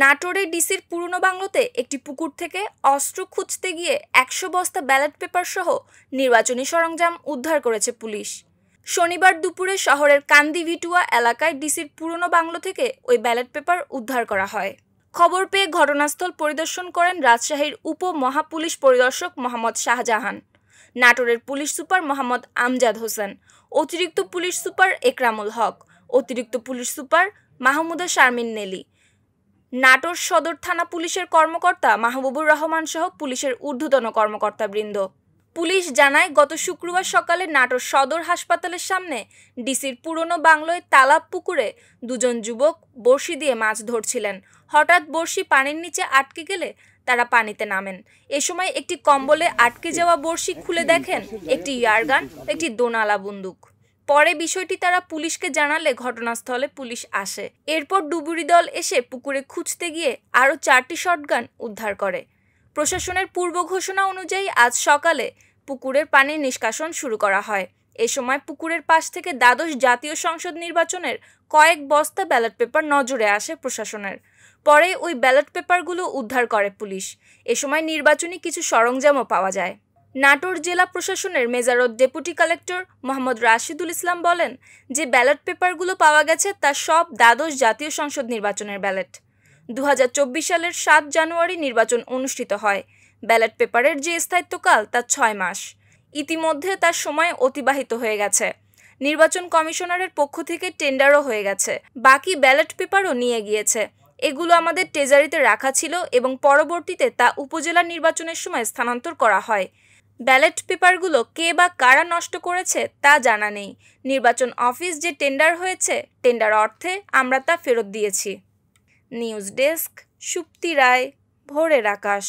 নাটোরে ডিসির পুরনো বাংলোতে একটি পুকুর থেকে অস্ত্র খুঁজতে গিয়ে ১০০ বস্তা ব্যালট পেপার সহ নির্বাচনী সরঞ্জাম উদ্ধার করেছে পুলিশ। শনিবার দুপুরে শহরের কান্দিভিটুয়া এলাকায় ডিসির পুরনো বাংলো থেকে ওই ব্যালট পেপার উদ্ধার করা হয়। খবর পেয়ে ঘটনাস্থল পরিদর্শন করেন রাজশাহীর উপ-মহাপুলিশ পরিদর্শক মোহাম্মদ শাহজাহান, নাটোরের পুলিশ সুপার মোহাম্মদ আমজাদ হোসেন, অতিরিক্ত পুলিশ সুপার একরামুল হক, অতিরিক্ত পুলিশ সুপার মাহমুদা শারমিন নেলি, নাটোর সদর থানা পুলিশের কর্মকর্তা মাহবুবুর রহমান সহ পুলিশের ঊর্ধ্বতন কর্মকর্তাবৃন্দ। পুলিশ জানায়, গত শুক্রবার সকালে নাটোর সদর হাসপাতালের সামনে ডিসির পুরনো বাংলোয় তালাব পুকুরে দুজন যুবক বড়শি দিয়ে মাছ ধরছিলেন। হঠাৎ বড়শি পানির নিচে আটকে গেলে তারা পানিতে নামেন। এ সময় একটি কম্বলে আটকে যাওয়া বড়শি খুলে দেখেন একটি ইয়ারগান, একটি দোনালা বন্দুক। পরে বিষয়টি তারা পুলিশকে জানালে ঘটনাস্থলে পুলিশ আসে। এরপর ডুবুরি দল এসে পুকুরে খুঁজতে গিয়ে আরও 4টি শটগান উদ্ধার করে। প্রশাসনের পূর্ব ঘোষণা অনুযায়ী আজ সকালে পুকুরের পানি নিষ্কাশন শুরু করা হয়। এ সময় পুকুরের পাশ থেকে দ্বাদশ জাতীয় সংসদ নির্বাচনের কয়েক বস্তা ব্যালট পেপার নজরে আসে প্রশাসনের। পরে ওই ব্যালট পেপারগুলো উদ্ধার করে পুলিশ। এ সময় নির্বাচনী কিছু সরঞ্জামও পাওয়া যায়। নাটোর জেলা প্রশাসনের major deputy collector Mohammad Rashidul Islam বলেন যে ব্যালট পেপারগুলো পাওয়া গেছে তা সব দ্বাদশ জাতীয় সংসদ নির্বাচনের ব্যালট। 2024 সালের 7 জানুয়ারি নির্বাচন অনুষ্ঠিত হয়। ব্যালট পেপারের যে স্থায়িত্বকাল তা 6 মাস। ইতিমধ্যে তার সময় অতিবাহিত হয়ে গেছে। নির্বাচন কমিশনারের পক্ষ থেকে টেন্ডারও হয়ে গেছে। বাকি ব্যালট পেপারও নিয়ে গিয়েছে। এগুলো আমাদের ট্রেজারিতে রাখা ছিল এবং পরবর্তীতে তা উপজেলা নির্বাচনের সময় স্থানান্তর করা হয়। ব্যালট পেপারগুলো কে বা কারা নষ্ট করেছে তা জানা নেই। নির্বাচন অফিস যে টেন্ডার হয়েছে, টেন্ডার অর্থে আমরা তা ফেরত দিয়েছি। নিউজ ডেস্ক, সুপ্তি রায়, ভোরের আকাশ।